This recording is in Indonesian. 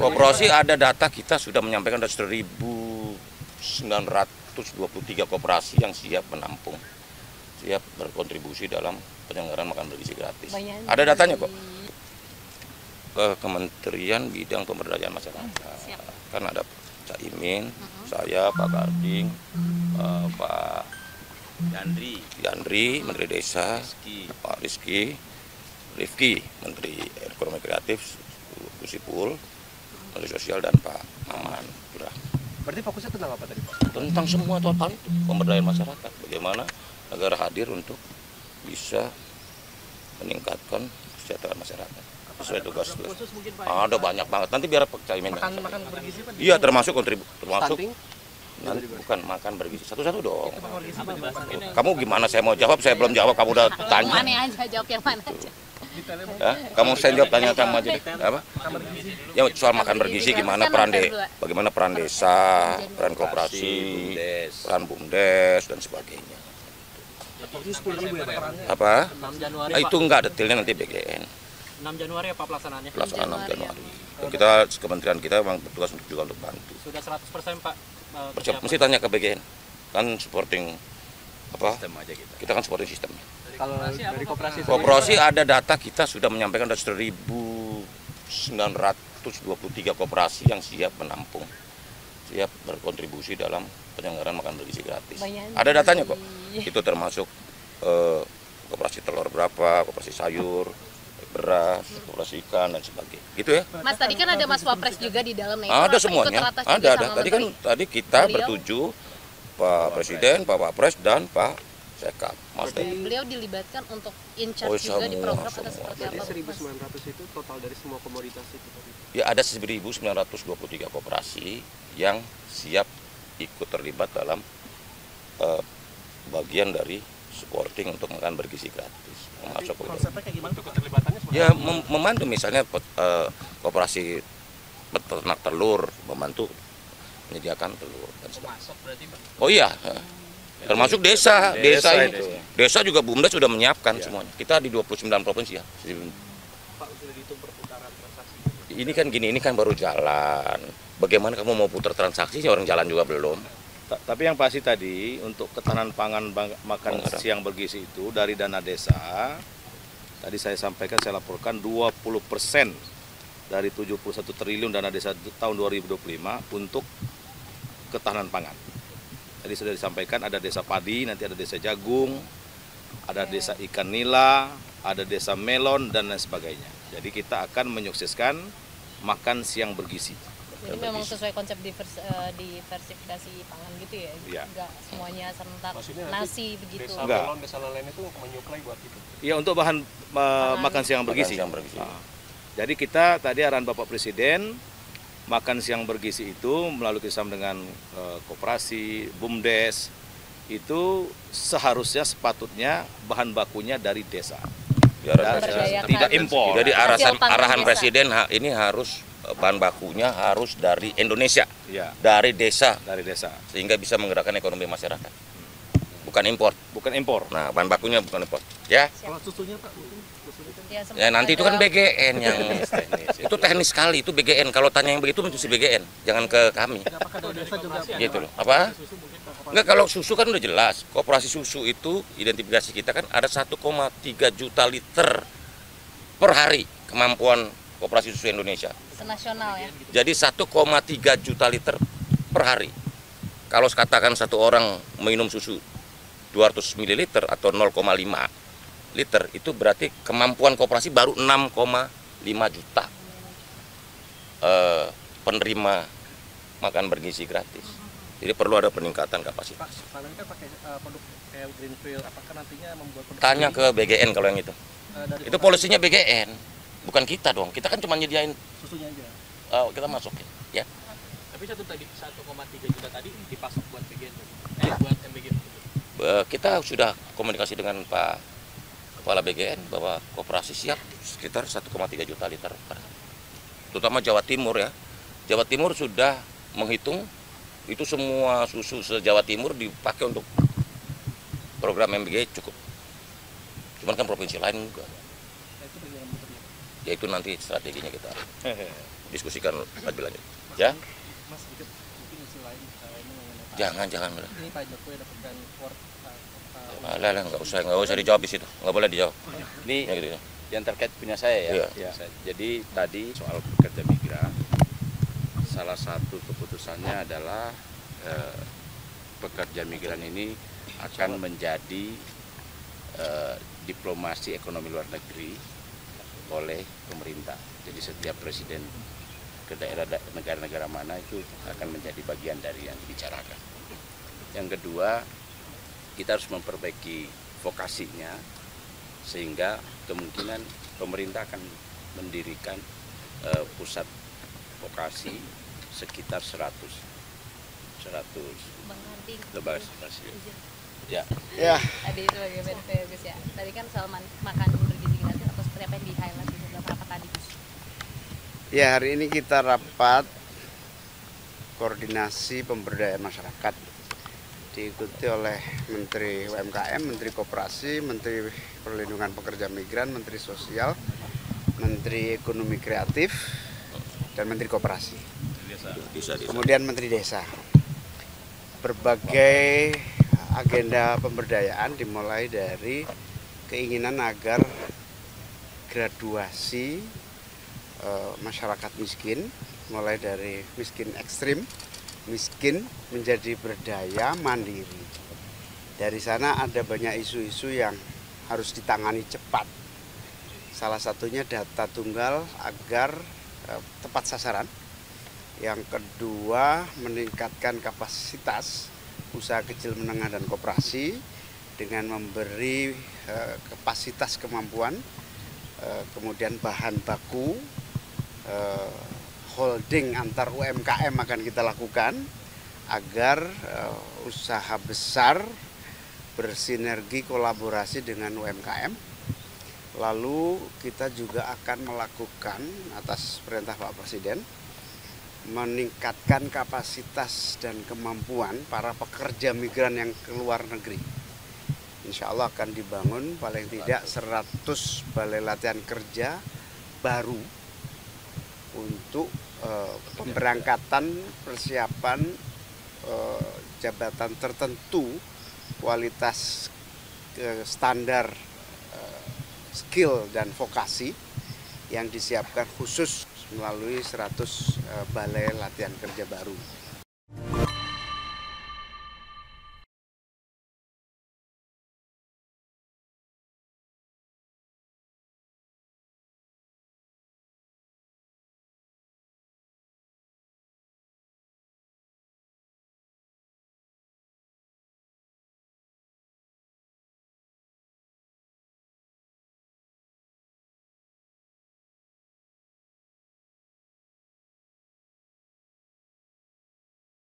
Koperasi ada data kita sudah menyampaikan ada 1.923 koperasi yang siap menampung, siap berkontribusi dalam penyelenggaraan makan bergizi gratis. Ada datanya kok. Ke Kementerian Bidang Pemberdayaan Masyarakat. Kan ada Cak Imin, saya, Pak Garding, Pak Yandri, Menteri Desa, Pak Rifki, Menteri Ekonomi Kreatif, Kusipul, Menteri Sosial, dan Pak Maman. Berarti fokusnya tentang apa tadi, Pak? Tentang semua total itu, pemberdayaan masyarakat. Bagaimana negara hadir untuk bisa meningkatkan kesejahteraan masyarakat. Sesuai tugas. Ada banyak banget. Nanti biar Pak Caimin. Makan bergizi, Pak? Iya, termasuk termasuk. Stunting? Nanti bukan makan bergizi. Satu-satu dong. Kamu gimana saya mau jawab? Saya belum jawab. Kamu udah tanya. Mana aja, jawab yang mana aja. Ya, kamu saya jawab tanya kamu aja deh. Apa? Ya, soal makan bergizi gimana bagaimana peran desa, peran koperasi, peran BUMDes dan sebagainya. Apa? Itu enggak detailnya nanti BGN. 6 Januari apa pelaksanaannya? Pelaksanaan 6 Januari. Kita kementerian kita memang bertugas juga untuk bantu. Sudah 100% Pak. Mesti tanya ke BGN. Kan supporting apa? Sistem aja kita kan supporting sistemnya. Kalau dari Koperasi ada data kita sudah menyampaikan ada 1.923 koperasi yang siap menampung, siap berkontribusi dalam penyelenggaraan makan bergizi gratis. Ada datanya kok. Itu termasuk koperasi telur berapa, koperasi sayur, beras, koperasi ikan dan sebagainya. Gitu ya. Mas, tadi kan ada Mas Wapres juga di dalam. Ada semuanya. Ada. Tadi kita bertuju Pak Presiden, Pak Wapres dan Pak Sekap. Beliau dilibatkan untuk in charge juga di program atau seperti apa? 1.900 itu total dari semua komoditas itu tadi. Ya, ada 1.923 koperasi yang siap ikut terlibat dalam bagian dari supporting untuk makan bergizi gratis. Konsepnya kayak gimana keterlibatannya? Ya, membantu misalnya koperasi peternak telur, membantu menyediakan telur dan sebagainya. Oh iya, termasuk desa itu. Desa juga BUMDes sudah menyiapkan semuanya. Kita di 29 provinsi ya. Pak, sudah dihitung perputaran transaksi? Ini kan gini, ini kan baru jalan. Bagaimana kamu mau putar transaksi, orang jalan juga belum. Tapi yang pasti tadi untuk ketahanan pangan makan siang bergizi itu dari dana desa, tadi saya sampaikan, saya laporkan 20% dari 71 triliun dana desa tahun 2025 untuk ketahanan pangan. Tadi sudah disampaikan ada desa padi, nanti ada desa jagung, ada desa ikan nila, ada desa melon dan lain sebagainya. Jadi kita akan menyukseskan makan siang bergizi. Jadi memang sesuai konsep diversifikasi pangan gitu ya? Iya. Enggak semuanya serentak nasi begitu? Desa melon, desa lain itu menyuplai buat itu? Iya, untuk bahan makan siang bergizi. Jadi kita tadi arahan Bapak Presiden, makan siang bergizi itu melalui kerjasama dengan koperasi, BUMDes, itu seharusnya sepatutnya bahan bakunya dari desa. Tidak impor. Jadi arahan Presiden ini harus bahan bakunya harus dari Indonesia, ya, dari desa, sehingga bisa menggerakkan ekonomi masyarakat. Bukan impor. Nah, bahan bakunya bukan impor. Ya. Kalau susunya Pak, Ya nanti itu kan BGN yang itu teknis sekali, itu BGN. Kalau tanya yang begitu mesti BGN, jangan ke kami. Gitu loh. Apa? Enggak, kalau susu kan udah jelas. Koperasi susu itu identifikasi kita kan ada 1,3 juta liter per hari kemampuan koperasi susu Indonesia. Senasional ya. Jadi 1,3 juta liter per hari. Kalau katakan satu orang minum susu 200 ml atau 0,5 liter, itu berarti kemampuan koperasi baru 6,5 juta penerima makan bergizi gratis. Jadi perlu ada peningkatan kapasitas. Pak, kan pakai produk kayak Greenfield, apakah nantinya membuat produk? Tanya ke BGN kalau yang itu. Itu polisinya BGN, bukan kita dong. Kita kan cuma nyediain susunya aja. Kita masukin, ya. Tapi 1,3 juta tadi dipasok buat BGN, buat MBG. Kita sudah komunikasi dengan Pak Kepala BGN bahwa koperasi siap sekitar 1,3 juta liter per hari. Terutama Jawa Timur ya. Jawa Timur sudah menghitung itu semua susu se-Jawa Timur dipakai untuk program MBG cukup. Cuman kan provinsi lain enggak. Ya itu nanti strateginya kita. diskusikan lebih lanjut. Ya, Mas sedikit mungkin isu lain ini mengenai jangan. ini Pak Jokowi dapatkan award Alah, nggak usah dijawab di situ, nggak boleh dijawab. Ini Ya gitu ya. yang terkait punya saya ya. Iya. Jadi tadi soal pekerja migran, salah satu keputusannya adalah pekerja migran ini akan menjadi diplomasi ekonomi luar negeri oleh pemerintah. Jadi setiap presiden ke daerah negara-negara mana itu akan menjadi bagian dari yang dibicarakan. Yang kedua, kita harus memperbaiki vokasinya sehingga kemungkinan pemerintah akan mendirikan pusat vokasi sekitar 100 Bang Karti, lembaga stasiun. Ya. tadi itu bagaimana Gus ya? Tadi kan soal makan bergizi gratis atau seperti apa yang di highlight di dalam rapat tadi Gus? Ya, hari ini kita rapat koordinasi pemberdayaan masyarakat diikuti oleh Menteri UMKM, Menteri Koperasi, Menteri Perlindungan Pekerja Migran, Menteri Sosial, Menteri Ekonomi Kreatif, dan Menteri Koperasi. Kemudian Menteri Desa. Berbagai agenda pemberdayaan dimulai dari keinginan agar graduasi masyarakat miskin, mulai dari miskin ekstrim, miskin menjadi berdaya mandiri. Dari sana ada banyak isu-isu yang harus ditangani cepat. Salah satunya data tunggal agar tepat sasaran. Yang kedua, meningkatkan kapasitas usaha kecil menengah dan koperasi dengan memberi kapasitas kemampuan, kemudian bahan baku, holding antar UMKM akan kita lakukan agar usaha besar bersinergi kolaborasi dengan UMKM. Lalu kita juga akan melakukan atas perintah Pak Presiden meningkatkan kapasitas dan kemampuan para pekerja migran yang ke luar negeri. Insya Allah akan dibangun paling tidak 100 balai latihan kerja baru untuk pemberangkatan persiapan jabatan tertentu kualitas standar skill dan vokasi yang disiapkan khusus melalui 100 balai latihan kerja baru.